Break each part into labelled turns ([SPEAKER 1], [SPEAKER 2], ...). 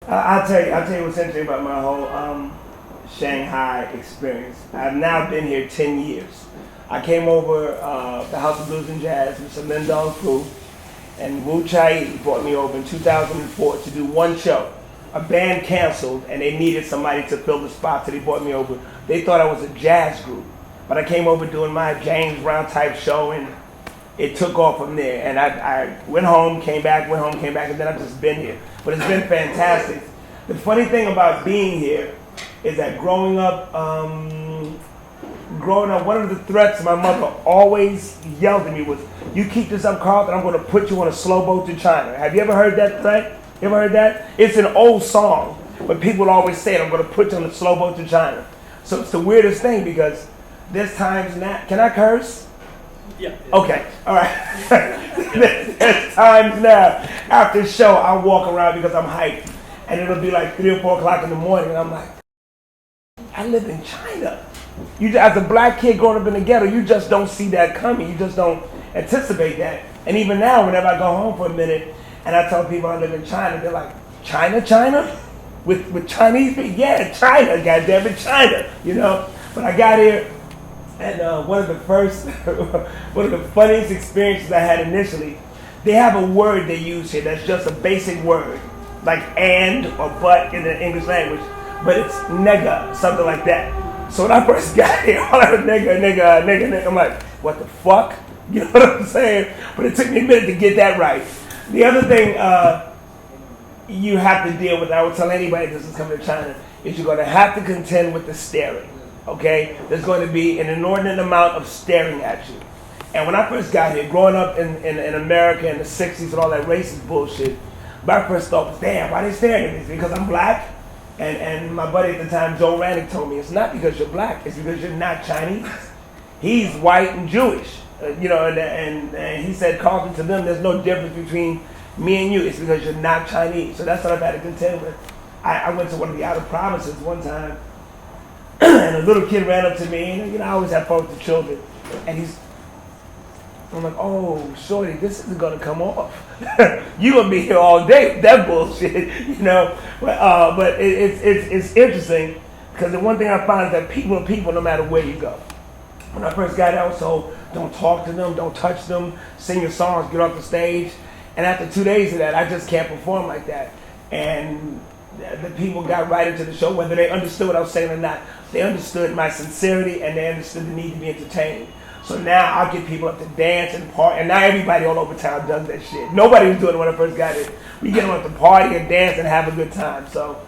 [SPEAKER 1] I'll tell you what's interesting about my whole Shanghai experience. I've now been here 10 years. I came over the House of Blues and Jazz with some Lindong crew, and Wu Chai brought me over in 2004 to do one show. A band canceled, and they needed somebody to fill the spot, so they brought me over. They thought I was a jazz group, but I came over doing my James Brown type show, and it took off from there. And I went home, came back, and then I've just been here. But it's been fantastic. The funny thing about being here is that growing up, one of the threats my mother always yelled at me was, "You keep this up, Carlton, I'm going to put you on a slow boat to China." Have you ever heard that threat? You ever heard that? It's an old song, but people always say it, "I'm going to put you on a slow boat to China." So it's the weirdest thing because there's times now, can I curse?
[SPEAKER 2] Yeah.
[SPEAKER 1] Okay, all right. There's times now, after the show, I walk around because I'm hyped, and it'll be like 3 or 4 o'clock in the morning, and I'm like, I live in China. You, as a black kid growing up in the ghetto, you just don't see that coming. You just don't anticipate that. And even now, whenever I go home for a minute, and I tell people I live in China, they're like, China? With Chinese people? Yeah, China, goddammit, China, you know? But I got here, and one of the funniest experiences I had initially, they have a word they use here that's just a basic word, like and or but in the English language, but it's nigga, something like that. So when I first got here, all I heard nigga, I'm like, what the fuck? You know what I'm saying? But it took me a minute to get that right. The other thing you have to deal with, I would tell anybody this is coming to China, is you're going to have to contend with the staring. Okay? There's going to be an inordinate amount of staring at you. And when I first got here, growing up in America in the 60s and all that racist bullshit, my first thought was, damn, why they staring at me? Because I'm black? And my buddy at the time, Joe Rannick, told me, it's not because you're black, it's because you're not Chinese. He's white and Jewish. And he said, Carlton, to them, there's no difference between me and you. It's because you're not Chinese. So that's what I've had to contend with. I went to one of the outer provinces one time, and a little kid ran up to me, and I always have fun with the children, and I'm like, oh, shorty, this isn't gonna come off. You're gonna be here all day with that bullshit, you know. But it's interesting because the one thing I find is that people are people no matter where you go. When I first got out, so don't talk to them, don't touch them, sing your songs, get off the stage. And after 2 days of that, I just can't perform like that. And the people got right into the show, whether they understood what I was saying or not. They understood my sincerity and they understood the need to be entertained. So now I'll get people up to dance and party, and now everybody all over town does that shit. Nobody was doing it when I first got here. We get them up to party and dance and have a good time. So,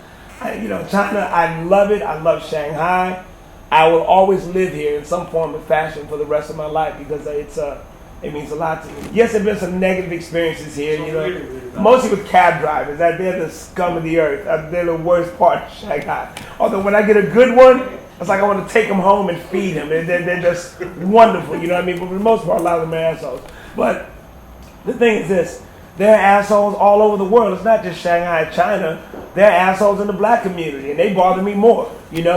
[SPEAKER 1] China, I love it. I love Shanghai. I will always live here in some form or fashion for the rest of my life because it means a lot to me. Yes, there have been some negative experiences here, mostly with cab drivers. They're the scum of the earth. They're the worst part of Shanghai. Although when I get a good one, it's like I want to take them home and feed them. They're just wonderful, you know what I mean? But for the most part, a lot of them are assholes. But the thing is this, there are assholes all over the world. It's not just Shanghai, China. There are assholes in the black community, and they bother me more,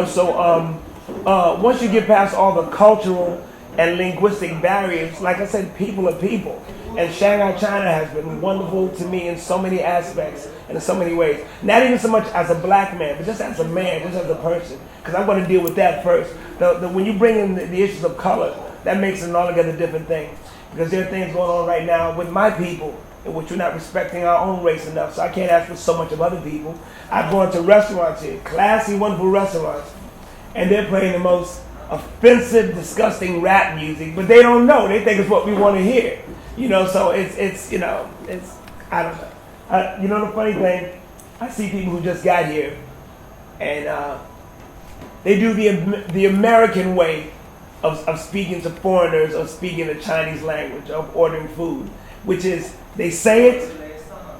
[SPEAKER 1] So once you get past all the cultural and linguistic barriers, like I said, people are people. And Shanghai, China has been wonderful to me in so many aspects and in so many ways. Not even so much as a black man, but just as a man, just as a person. Because I'm going to deal with that first. When you bring in the issues of color, that makes it an altogether different thing. Because there are things going on right now with my people in which we're not respecting our own race enough. So I can't ask for so much of other people. I've gone to restaurants here, classy, wonderful restaurants, and they're playing the most offensive, disgusting rap music, but they don't know. They think it's what we want to hear. So it's I don't know. The funny thing, I see people who just got here, and they do the American way of speaking to foreigners, of speaking the Chinese language, of ordering food, which is they say it,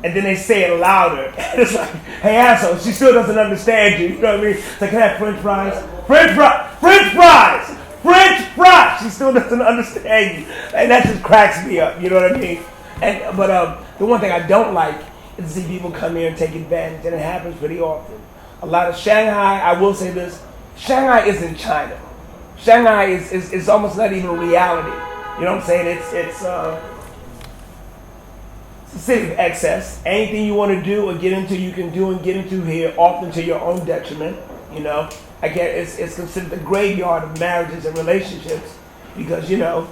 [SPEAKER 1] and then they say it louder. And it's like, hey asshole, she still doesn't understand you. You know what I mean? It's like, can I have French fries? French fries! French fries! She still doesn't understand you. And that just cracks me up, you know what I mean? But the one thing I don't like is to see people come here and take advantage, and it happens pretty often. A lot of Shanghai, I will say this, Shanghai isn't China. Shanghai is almost not even reality. You know what I'm saying? It's It's a city of excess. Anything you want to do or get into, you can do and get into here, often to your own detriment. You know, again, it's considered the graveyard of marriages and relationships because, you know,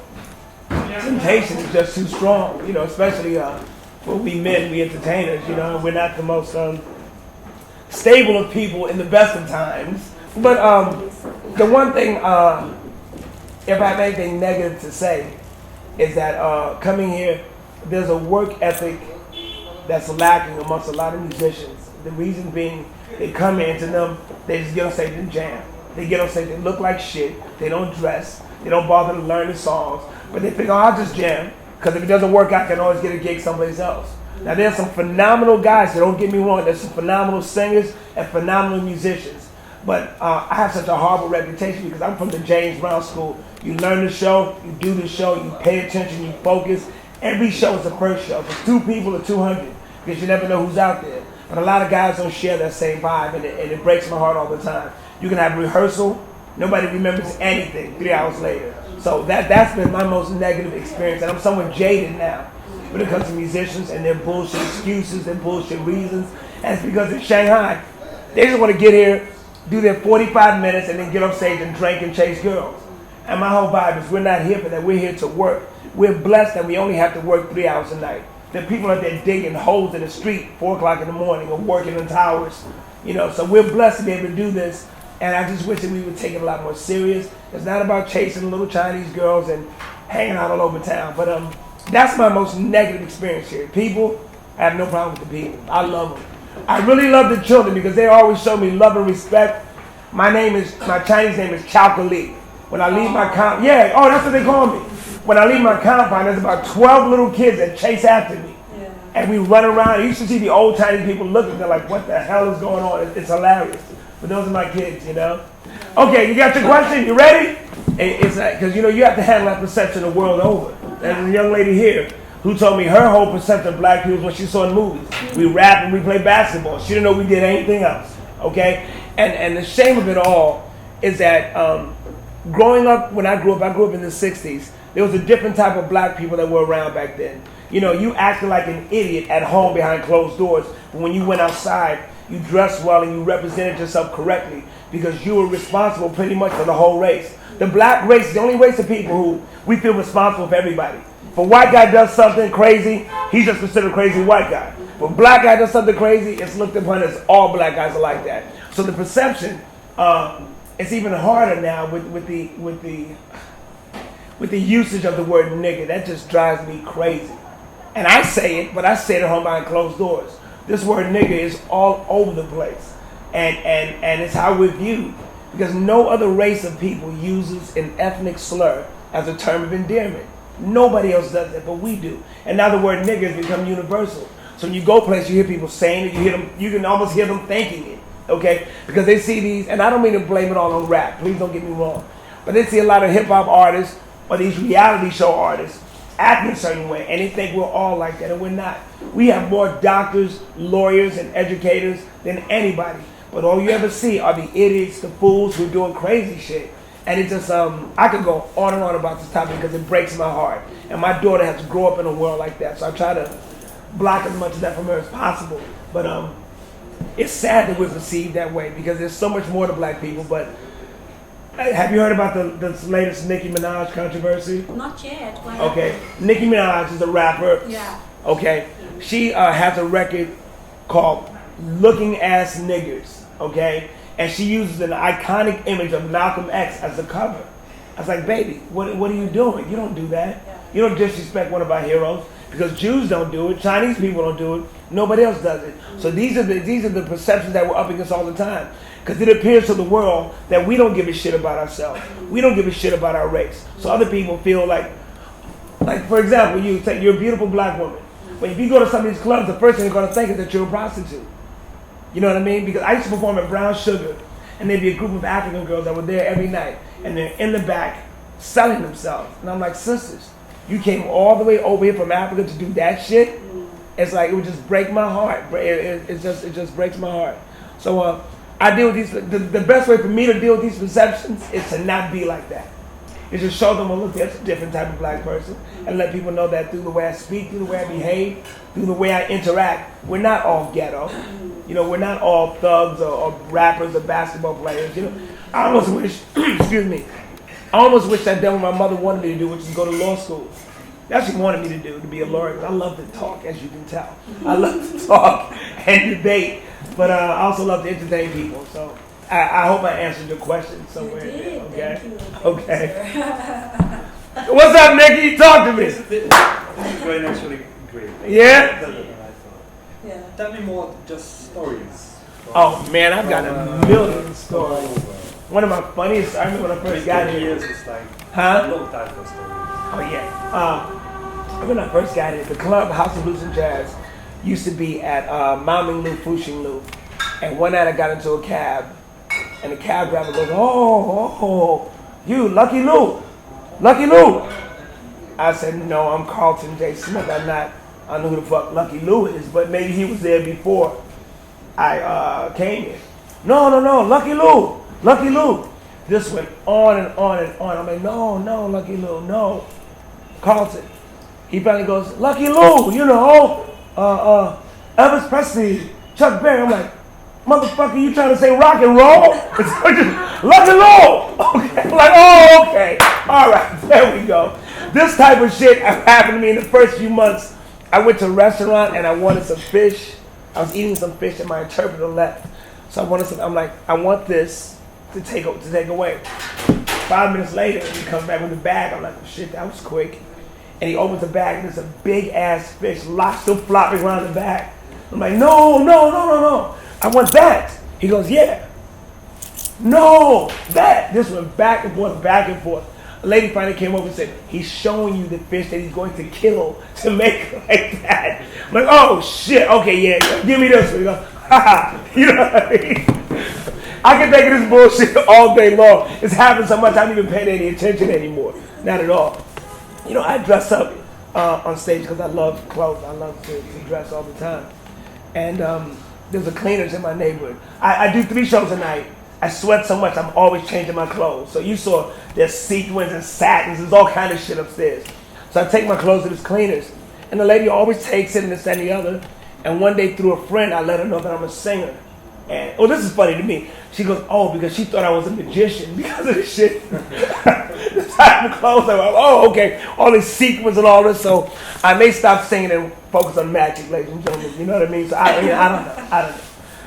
[SPEAKER 1] temptation is just too strong. You know, especially for we men, we entertainers. You know, we're not the most stable of people in the best of times. But the one thing, if I have anything negative to say, is that coming here, there's a work ethic that's lacking amongst a lot of musicians. The reason being, they come in to them, they just get on stage and jam. They get on stage, they look like shit, they don't dress, they don't bother to learn the songs, but they think, oh, I'll just jam, because if it doesn't work, I can always get a gig someplace else. Now, there's some phenomenal guys, so don't get me wrong, there's some phenomenal singers and phenomenal musicians. But I have such a horrible reputation because I'm from the James Brown School. You learn the show, you do the show, you pay attention, you focus. Every show is the first show. If it's 2 people or 200, because you never know who's out there. But a lot of guys don't share that same vibe, and it breaks my heart all the time. You can have rehearsal, nobody remembers anything 3 hours later. So that's been my most negative experience, and I'm somewhat jaded now when it comes to musicians and their bullshit excuses, their bullshit reasons. And it's because in Shanghai, they just want to get here, do their 45 minutes, and then get on stage and drink and chase girls. And my whole vibe is we're not here for that. We're here to work. We're blessed that we only have to work 3 hours a night. There are people out there digging holes in the street 4 o'clock in the morning or working in towers. You know, so we're blessed to be able to do this. And I just wish that we would take it a lot more serious. It's not about chasing little Chinese girls and hanging out all over town. But that's my most negative experience here. People, I have no problem with the people. I love them. I really love the children because they always show me love and respect. My Chinese name is Chocolate. When I leave my compound, that's what they call me. When I leave my compound, there's about 12 little kids that chase after me. Yeah. And we run around. You should see the old Chinese people looking. They're like, what the hell is going on? It's hilarious. But those are my kids, you know. Okay, you got your question? You ready? It's because, you know, you have to handle that perception the world over. There's a young lady here who told me her whole perception of black people is what she saw in movies. We rap and we play basketball. She didn't know we did anything else, okay? And the shame of it all is that growing up, when I grew up in the 60s, there was a different type of black people that were around back then. You know, you acted like an idiot at home behind closed doors, but when you went outside, you dressed well and you represented yourself correctly because you were responsible pretty much for the whole race. The black race is the only race of people who we feel responsible for everybody. If a white guy does something crazy, he's just considered a crazy white guy. If a black guy does something crazy, it's looked upon as all black guys are like that. So the perception, it's even harder now with the usage of the word nigga. That just drives me crazy. And I say it, but I say it at home behind closed doors. This word nigga is all over the place. And it's how we're viewed. Because no other race of people uses an ethnic slur as a term of endearment. Nobody else does that, but we do. And now the word nigga has become universal. So when you go places, you hear people saying it, you can almost hear them thinking it, okay? Because they see these, and I don't mean to blame it all on rap, please don't get me wrong. But they see a lot of hip-hop artists or these reality show artists acting a certain way, and they think we're all like that, and we're not. We have more doctors, lawyers, and educators than anybody. But all you ever see are the idiots, the fools who are doing crazy shit. And it just, I could go on and on about this topic because it breaks my heart. And my daughter has to grow up in a world like that, so I try to block as much of that from her as possible. But it's sad that we're perceived that way because there's so much more to black people. But have you heard about the latest Nicki Minaj controversy?
[SPEAKER 2] Not yet.
[SPEAKER 1] Okay, Nicki Minaj is a rapper.
[SPEAKER 2] Yeah.
[SPEAKER 1] Okay, she has a record called Looking Ass Niggers, okay? And she uses an iconic image of Malcolm X as the cover. I was like, baby, what are you doing? You don't do that. Yeah. You don't disrespect one of our heroes because Jews don't do it, Chinese people don't do it, nobody else does it. So these are the perceptions that we're up against all the time. Because it appears to the world that we don't give a shit about ourselves. We don't give a shit about our race. So other people feel like for example, you're a beautiful black woman. But if you go to some of these clubs, the first thing they're going to think is that you're a prostitute. You know what I mean? Because I used to perform at Brown Sugar, and there'd be a group of African girls that were there every night, and they're in the back selling themselves. And I'm like, sisters, you came all the way over here from Africa to do that shit? It's like, it would just break my heart. It just breaks my heart. So I deal with these, the best way for me to deal with these perceptions is to not be like that. is to show them, well, look, there's a different type of black person, and let people know that through the way I speak, through the way I behave, through the way I interact, we're not all ghetto. You know, we're not all thugs or rappers or basketball players. You know, I almost wish, excuse me, I almost wish I'd done what my mother wanted me to do, which is go to law school. That's what she wanted me to do, to be a lawyer, because I love to talk, as you can tell. I love to talk and debate, but I also love to entertain people. So I hope I answered your question somewhere.
[SPEAKER 2] You did.
[SPEAKER 1] Okay.
[SPEAKER 2] Thank you.
[SPEAKER 1] Okay. What's up, Nicky? Talk to me.
[SPEAKER 3] This is going actually great.
[SPEAKER 1] Yeah?
[SPEAKER 3] Better than I thought.
[SPEAKER 2] Yeah.
[SPEAKER 3] Tell me more, just stories.
[SPEAKER 1] Oh man, I've got a million stories. One of my funniest, I remember when I first got here.
[SPEAKER 3] years is like
[SPEAKER 1] Huh?
[SPEAKER 3] a long time for stories.
[SPEAKER 1] Oh yeah. When I first got here, the club House of Blues and Jazz used to be at Maoming Lu, Fuxing Lu. And one night I got into a cab, and the cab driver goes, oh, you, Lucky Lou. Lucky Lou. I said, no, I'm Carlton J. Smith. I don't know who the fuck Lucky Lou is, but maybe he was there before I came here. No, Lucky Lou. Lucky Lou. This went on and on and on. I'm like, no, Lucky Lou, no. Carlton. He finally goes, Lucky Lou, you know, Elvis Presley, Chuck Berry. I'm like, motherfucker, you trying to say rock and roll? Lucky Lou. Okay. I'm like, oh, okay. All right, there we go. This type of shit happened to me in the first few months. I went to a restaurant and I wanted some fish. I was eating some fish and my interpreter left. So I'm like, I want this to take away. 5 minutes later, he comes back with the bag. I'm like, oh, shit, that was quick. And he opens the bag and there's a big ass fish, lobster flopping around the bag. I'm like, no. I want that. He goes, yeah. No, that. This went back and forth. A lady finally came over and said, he's showing you the fish that he's going to kill to make it like that. I'm like, oh shit, okay, yeah, give me this one. He goes, haha, you know what I mean? I can think of this bullshit all day long. It's happened so much I don't even pay any attention anymore. Not at all. You know, I dress up on stage because I love clothes. I love to dress all the time. And there's a cleaners in my neighborhood. I do 3 shows a night. I sweat so much, I'm always changing my clothes. So you saw there's sequins and satins, there's all kind of shit upstairs. So I take my clothes to this cleaners. And the lady always takes it and this and the other. And one day through a friend, I let her know that I'm a singer. And, oh, this is funny to me. She goes, oh, because she thought I was a magician because of this shit. The type of clothes, I'm like, oh, okay. All these sequins and all this. So I may stop singing and focus on magic, ladies and gentlemen. You know what I mean? So I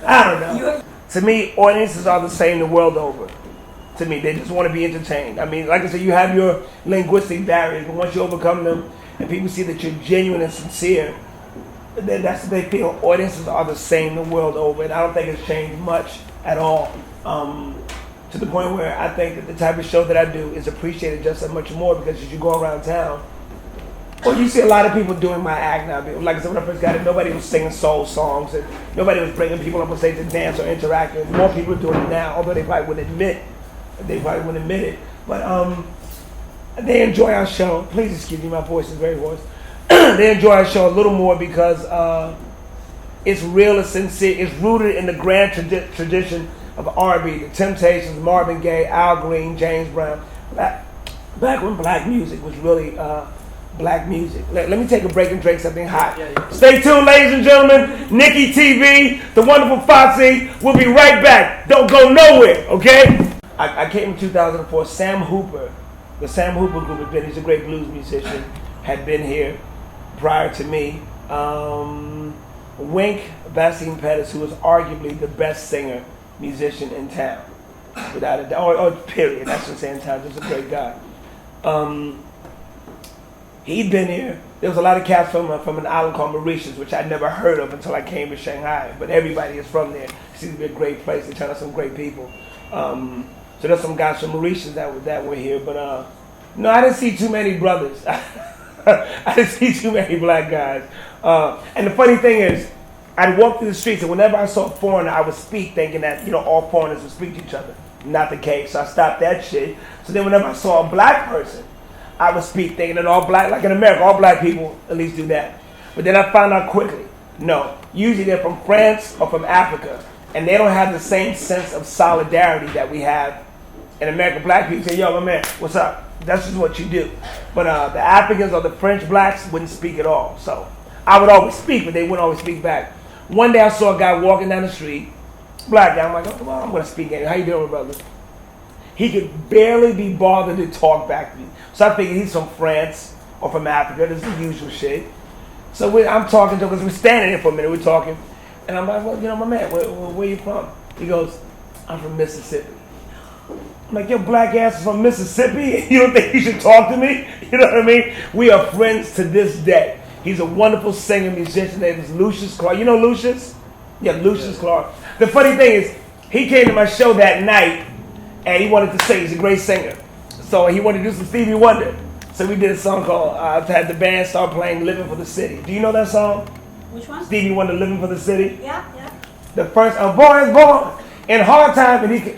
[SPEAKER 1] don't know. To me, audiences are the same the world over. To me, they just want to be entertained. I mean, like I said, you have your linguistic barriers, but once you overcome them and people see that you're genuine and sincere, then that's what they feel. Audiences are the same the world over, and I don't think it's changed much at all. To the point where I think that the type of show that I do is appreciated just as much more because as you go around town, well, you see a lot of people doing my act now. Like I said, when I first got it, nobody was singing soul songs, and nobody was bringing people up on stage to dance or interact. And more people are doing it now, although they probably wouldn't admit it. But they enjoy our show. Please excuse me, my voice is very hoarse. They enjoy our show a little more because it's real and sincere. It's rooted in the grand tradition of R&B, the Temptations, Marvin Gaye, Al Green, James Brown. Back when black music was really black music. Let me take a break and drink something hot. Yeah. Stay tuned, ladies and gentlemen. Nicky TV, the wonderful Foxy. We'll be right back. Don't go nowhere, okay? I came in 2004. Sam Hooper, the Sam Hooper group had been. He's a great blues musician. Had been here prior to me. Wink Bastien Pettis, who was arguably the best singer musician in town, without a doubt. Or period. That's what I'm saying. In town, just a great guy. He'd been here. There was a lot of cats from an island called Mauritius, which I'd never heard of until I came to Shanghai. But everybody is from there. It seems to be a great place. They turn out some great people. So there's some guys from Mauritius that were here. But no, I didn't see too many brothers. I didn't see too many black guys. And the funny thing is, I'd walk through the streets, and whenever I saw a foreigner, I would speak thinking that, all foreigners would speak to each other. Not the case. So I stopped that shit. So then whenever I saw a black person, I would speak thinking that all black, like in America, all black people at least do that. But then I found out quickly, no. Usually they're from France or from Africa, and they don't have the same sense of solidarity that we have in America. Black people say, yo, my man, what's up? That's just what you do. But the Africans or the French blacks wouldn't speak at all. So I would always speak, but they wouldn't always speak back. One day I saw a guy walking down the street, black guy. I'm like, oh, well, I'm going to speak in. How you doing, brother? He could barely be bothered to talk back to me. So I figured he's from France or from Africa. This is the usual shit. So I'm talking to him because we're standing there for a minute. We're talking. And I'm like, well, you know, my man, where you from? He goes, I'm from Mississippi. I'm like, your black ass is from Mississippi? You don't think you should talk to me? You know what I mean? We are friends to this day. He's a wonderful singer, musician. His name is Lucius Clark. You know Lucius? Yeah, Lucius Clark. The funny thing is, he came to my show that night, and he wanted to sing. He's a great singer. So he wanted to do some Stevie Wonder. So we did a song called, had the band start playing Living for the City. Do you know that song?
[SPEAKER 2] Which one?
[SPEAKER 1] Stevie Wonder, Living for the City.
[SPEAKER 2] Yeah, yeah.
[SPEAKER 1] The first, A Boy is Born in Hard Time, and he,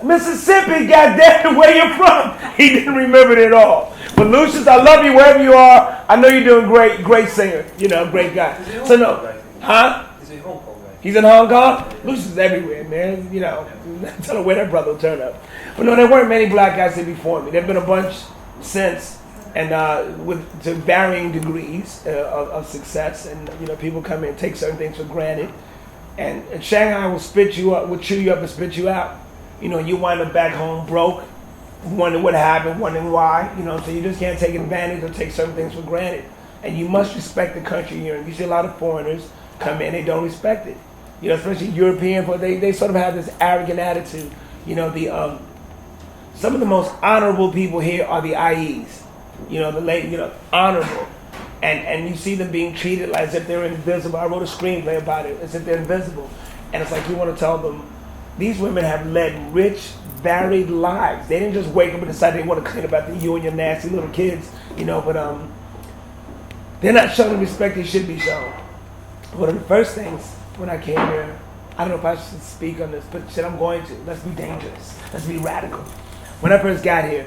[SPEAKER 1] Mississippi, goddamn, where you from? He didn't remember it at all. But Lucius, I love you wherever you are. I know you're doing great, great singer. You know, great guy. So no, huh?
[SPEAKER 3] He's a Hong Kong guy.
[SPEAKER 1] He's in Hong Kong? Lucius is everywhere, man. You know, I don't know where that brother will turn up. But no, there weren't many black guys here before me. There have been a bunch since, and to varying degrees of success. And you know, people come in and take certain things for granted. And Shanghai will spit you up, will chew you up and spit you out. You know, you wind up back home broke, wondering what happened, wondering why. You know, so you just can't take advantage or take certain things for granted. And you must respect the country you're in. You see a lot of foreigners come in, they don't respect it. You know, especially European, but they sort of have this arrogant attitude. You know, some of the most honorable people here are the IEs. You know, the lady, you know, honorable. And you see them being treated as if they're invisible. I wrote a screenplay about it, as if they're invisible. And it's like you want to tell them, these women have led rich, varied lives. They didn't just wake up and decide they want to clean up after you and your nasty little kids, you know, but they're not showing the respect they should be shown. One of the first things when I came here, I don't know if I should speak on this, but shit, I'm going to. Let's be dangerous. Let's be radical. When I first got here,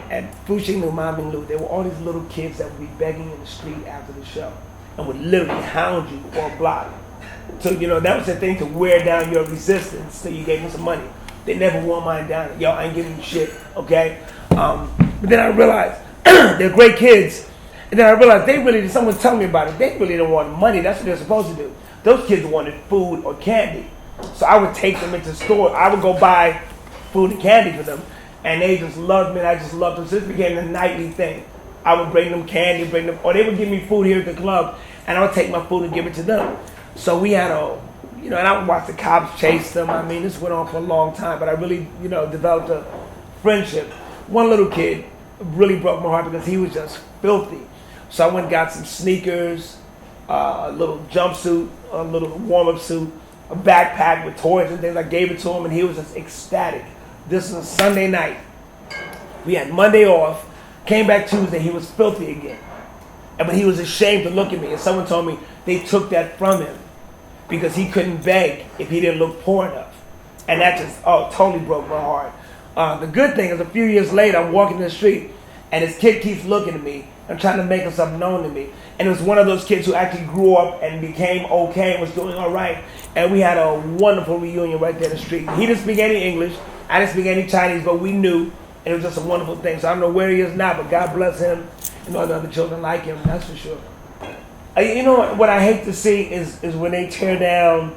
[SPEAKER 1] at Fuxing Lu, Maming Lu, there were all these little kids that would be begging in the street after the show and would literally hound you for a block. So, you know, that was the thing to wear down your resistance so you gave them some money. They never wore mine down. Yo, I ain't giving you shit, okay? But then I realized they're great kids. And then I realized someone told me about it, they really didn't want money. That's what they're supposed to do. Those kids wanted food or candy. So I would take them into stores. I would go buy food and candy for them. And they just loved me, and I just loved them. So this became a nightly thing. I would bring them candy, or they would give me food here at the club, and I would take my food and give it to them. So we had and I would watch the cops chase them. I mean, this went on for a long time, but I really, developed a friendship. One little kid really broke my heart because he was just filthy. So I went and got some sneakers, a little jumpsuit, a little warm-up suit, a backpack with toys and things. I gave it to him, and he was just ecstatic. This was a Sunday night. We had Monday off. Came back Tuesday. He was filthy again. But he was ashamed to look at me. And someone told me they took that from him because he couldn't beg if he didn't look poor enough. And that just, totally broke my heart. The good thing is a few years later, I'm walking the street and this kid keeps looking at me and trying to make himself known to me. And it was one of those kids who actually grew up and became okay and was doing all right. And we had a wonderful reunion right there in the street. He didn't speak any English. I didn't speak any Chinese, but we knew. And it was just a wonderful thing. So I don't know where he is now, but God bless him and all the other children like him, that's for sure. You know what I hate to see is when they tear down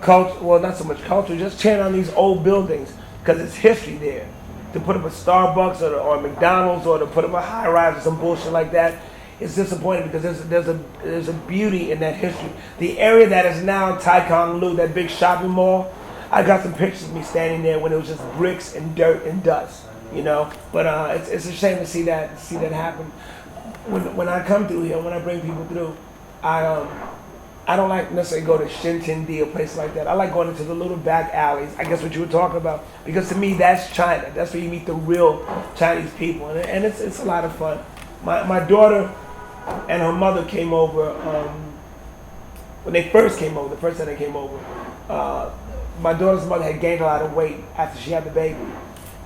[SPEAKER 1] culture, well, not so much culture, just tear down these old buildings because it's history there. To put up a Starbucks or a McDonald's or to put up a high-rise or some bullshit like that, it's disappointing because there's a beauty in that history. The area that is now Tai Kong Lu, that big shopping mall, I got some pictures of me standing there when it was just bricks and dirt and dust, But it's a shame to see that happen. When I come through here, when I bring people through, I don't like necessarily go to Shintindi or places like that. I like going into the little back alleys. I guess what you were talking about, because to me that's China. That's where you meet the real Chinese people, and it's a lot of fun. My daughter and her mother came over when they first came over. The first time they came over. My daughter's mother had gained a lot of weight after she had the baby.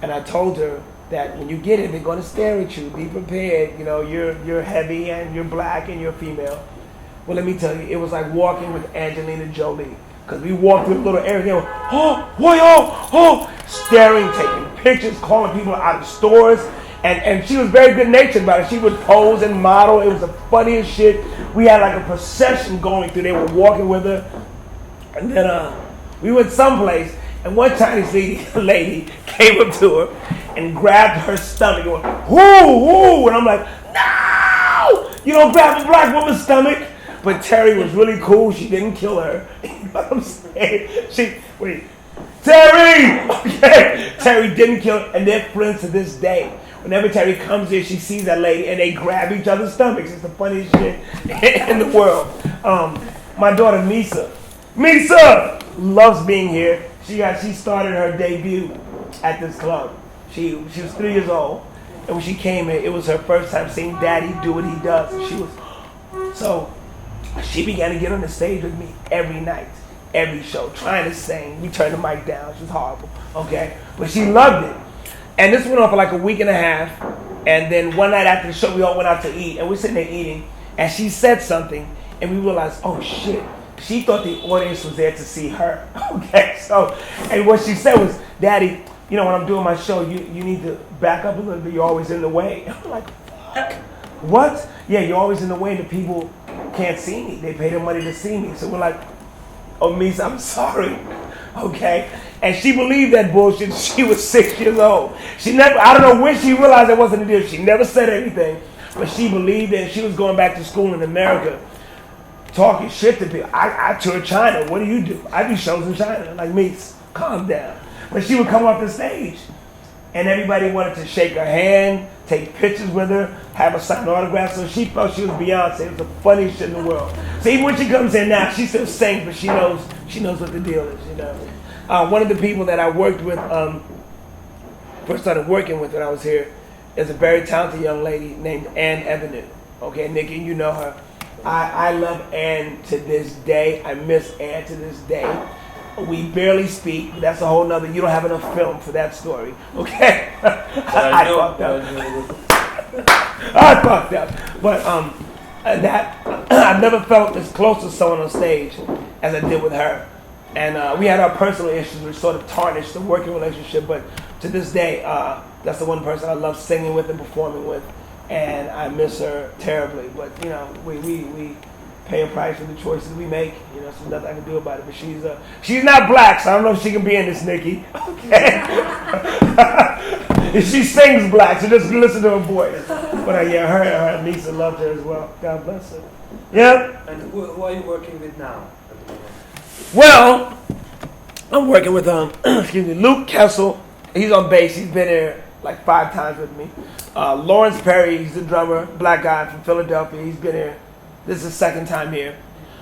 [SPEAKER 1] And I told her that when you get it, they're going to stare at you. Be prepared. You're heavy and you're black and you're female. Well, let me tell you, it was like walking with Angelina Jolie. Because we walked through a little area, they were, staring, taking pictures, calling people out of stores. And she was very good natured about it. She would pose and model. It was the funniest shit. We had like a procession going through. They were walking with her. And then we went someplace, and one Chinese lady came up to her and grabbed her stomach and went, whoo, whoo. And I'm like, no! You don't grab a black woman's stomach. But Terry was really cool. She didn't kill her. You know what I'm saying? Terry! Okay. Terry didn't kill her, and they're friends to this day. Whenever Terry comes here, she sees that lady, and they grab each other's stomachs. It's the funniest shit in the world. My daughter, Misa loves being here. She started her debut at this club. She was 3 years old, and when she came here, it was her first time seeing Daddy do what he does. She began to get on the stage with me every night, every show, trying to sing. We turned the mic down. She was horrible, okay? But she loved it. And this went on for like a week and a half. And then one night after the show, we all went out to eat. And we're sitting there eating. And she said something. And we realized, oh, shit. She thought the audience was there to see her, okay? And what she said was, Daddy, you know, when I'm doing my show, you need to back up a little bit. You're always in the way. And I'm like, fuck. What? Yeah, you're always in the way. The people can't see me. They pay their money to see me. So we're like, oh, Misa, I'm sorry. Okay? And she believed that bullshit. She was 6 years old. I don't know when she realized it wasn't a deal. She never said anything. But she believed it. She was going back to school in America, talking shit to people. I toured China. What do? I do shows in China. Like, Misa, calm down. But she would come off the stage. And everybody wanted to shake her hand, take pictures with her, have her sign autographs. So she felt she was Beyonce. It was the funniest shit in the world. So even when she comes in now, she still sings, but she knows what the deal is, you know. One of the people that I worked with, first started working with when I was here, is a very talented young lady named Ann Evening. Okay, Nicky, you know her. I love Ann to this day. I miss Ann to this day. We barely speak, but that's a whole nother, you don't have enough film for that story, okay? I fucked up. I fucked up. But I've never felt as close to someone on stage as I did with her. And we had our personal issues which sort of tarnished the working relationship, but to this day, that's the one person I love singing with and performing with, and I miss her terribly. But, you know, we pay a price for the choices we make. You know, so nothing I can do about it. But she's not black, so I don't know if she can be in this, Nicky. Okay. She sings black, so just listen to her voice. But yeah, her Misa loved her as well. God bless her. Yeah.
[SPEAKER 3] And who are you working with now?
[SPEAKER 1] Well, I'm working with Luke Kessel. He's on bass. He's been here like 5 times with me. Lawrence Perry, he's the drummer, black guy from Philadelphia. He's been here. This is his 2nd time here.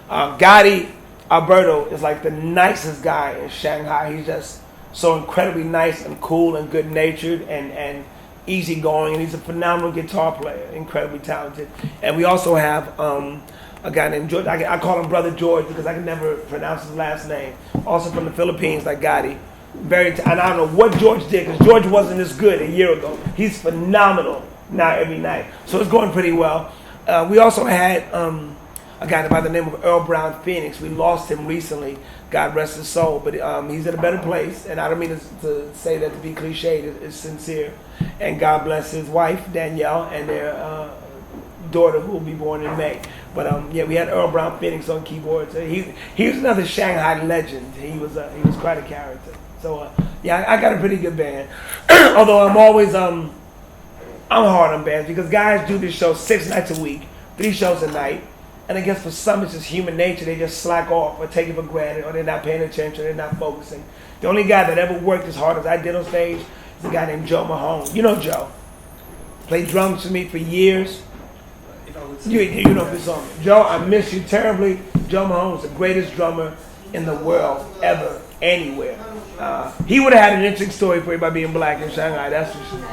[SPEAKER 1] Gotti Alberto is like the nicest guy in Shanghai. He's just so incredibly nice and cool and good natured and easygoing. And he's a phenomenal guitar player, incredibly talented. And we also have a guy named George. I call him Brother George because I can never pronounce his last name. Also from the Philippines, like Gotti. And I don't know what George did because George wasn't this good a year ago. He's phenomenal now every night. So it's going pretty well. We also had a guy by the name of Earl Brown Phoenix. We lost him recently, God rest his soul, but he's in a better place, and I don't mean to say that to be cliched, it's sincere. And God bless his wife, Danielle, and their daughter who will be born in May. But yeah, we had Earl Brown Phoenix on keyboards. He was another Shanghai legend. He was quite a character. So yeah, I got a pretty good band. Although I'm always I'm hard on bands because guys do this show 6 nights a week, 3 shows a night, and I guess for some it's just human nature. They just slack off or take it for granted, or they're not paying attention, they're not focusing. The only guy that ever worked as hard as I did on stage is a guy named Joe Mahone. You know Joe. Played drums for me for years. You know this song. Joe, I miss you terribly. Joe Mahone was the greatest drummer in the world ever, anywhere. He would have had an interesting story for you by being black in Shanghai, that's for sure.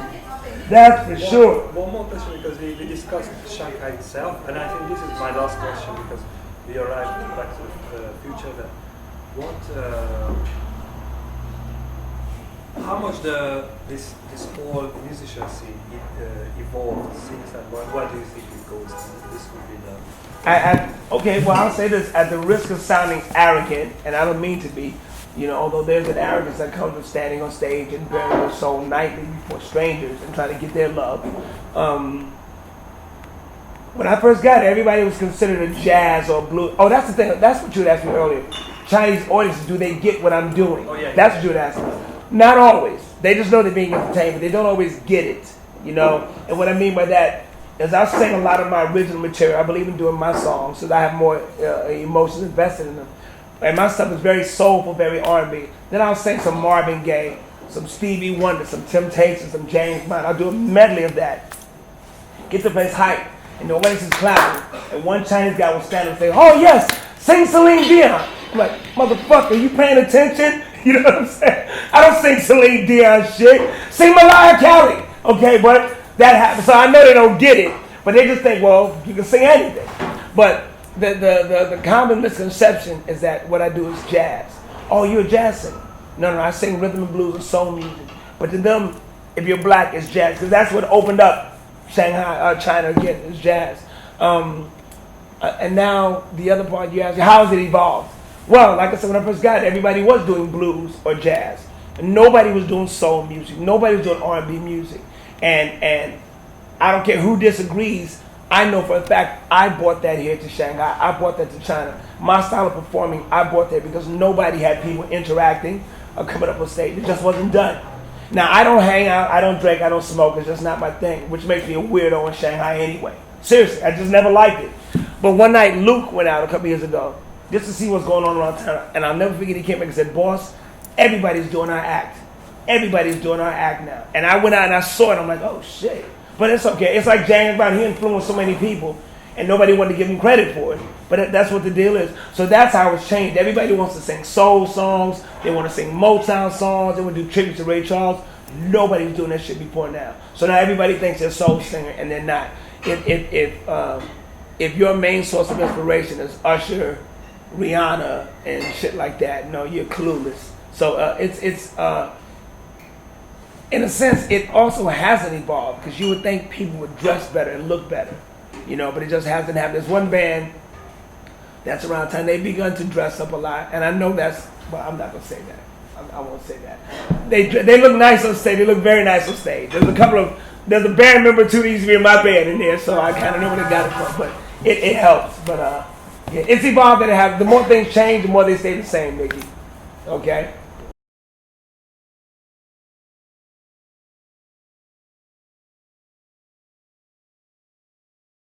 [SPEAKER 1] That's for sure.
[SPEAKER 3] One more question, because we discussed Shanghai itself, and I think this is my last question because we arrived back to the future. That how much this whole musician scene evolved since then? Why do you think it goes? This would be the.
[SPEAKER 1] Okay, well I'll say this at the risk of sounding arrogant, and I don't mean to be. Although there's an arrogance that comes with standing on stage and bearing your soul nightly before strangers and trying to get their love. When I first got it, everybody was considered a jazz or blues. Oh, that's the thing. That's what you had asked me earlier. Chinese audiences, do they get what I'm doing?
[SPEAKER 3] Oh, yeah,
[SPEAKER 1] that's what you had asked me. Not always. They just know they're being entertained, but they don't always get it. And what I mean by that is I'll sing a lot of my original material. I believe in doing my songs so that I have more emotions invested in them. And my stuff is very soulful, very R&B. Then I'll sing some Marvin Gaye, some Stevie Wonder, some Temptations, some James Brown. I'll do a medley of that. Get the place hyped. And the audience is clapping. And one Chinese guy will stand and say, "Oh yes, sing Celine Dion." I'm like, "Motherfucker, you paying attention?" You know what I'm saying? I don't sing Celine Dion shit. Sing Mariah Carey. Okay, but that happens. So I know they don't get it. But they just think, well, you can sing anything. But the common misconception is that what I do is jazz. Oh, you're a jazz singer. No, I sing rhythm and blues and soul music. But to them, if you're black, it's jazz. Because that's what opened up Shanghai, China again, is jazz. And now the other part you ask, how has it evolved? Well, like I said, when I first got it, everybody was doing blues or jazz. And nobody was doing soul music. Nobody was doing R&B music. And I don't care who disagrees. I know for a fact I brought that here to Shanghai. I brought that to China. My style of performing, I brought that because nobody had people interacting or coming up on stage. It just wasn't done. Now, I don't hang out, I don't drink, I don't smoke. It's just not my thing, which makes me a weirdo in Shanghai anyway. Seriously, I just never liked it. But one night, Luke went out a couple years ago just to see what's going on around town. And I'll never forget, he came back and said, "Boss, everybody's doing our act. Everybody's doing our act now." And I went out and I saw it. I'm like, oh, shit. But it's okay. It's like James Brown. He influenced so many people, and nobody wanted to give him credit for it. But that's what the deal is. So that's how it's changed. Everybody wants to sing soul songs. They want to sing Motown songs. They want to do tributes to Ray Charles. Nobody was doing that shit before now. So now everybody thinks they're a soul singer, and they're not. If your main source of inspiration is Usher, Rihanna, and shit like that, no, you're clueless. So it's in a sense, it also hasn't evolved, because you would think people would dress better and look better, but it just hasn't happened. There's one band that's around town. They've begun to dress up a lot, and I know I'm not gonna say that. I won't say that. They look nice on stage. They look very nice on stage. There's a band member too that used to be in my band in there, so I kind of know where they got it from. But it helps. But yeah, it's evolved, and the more things change, the more they stay the same, Nicky. Okay.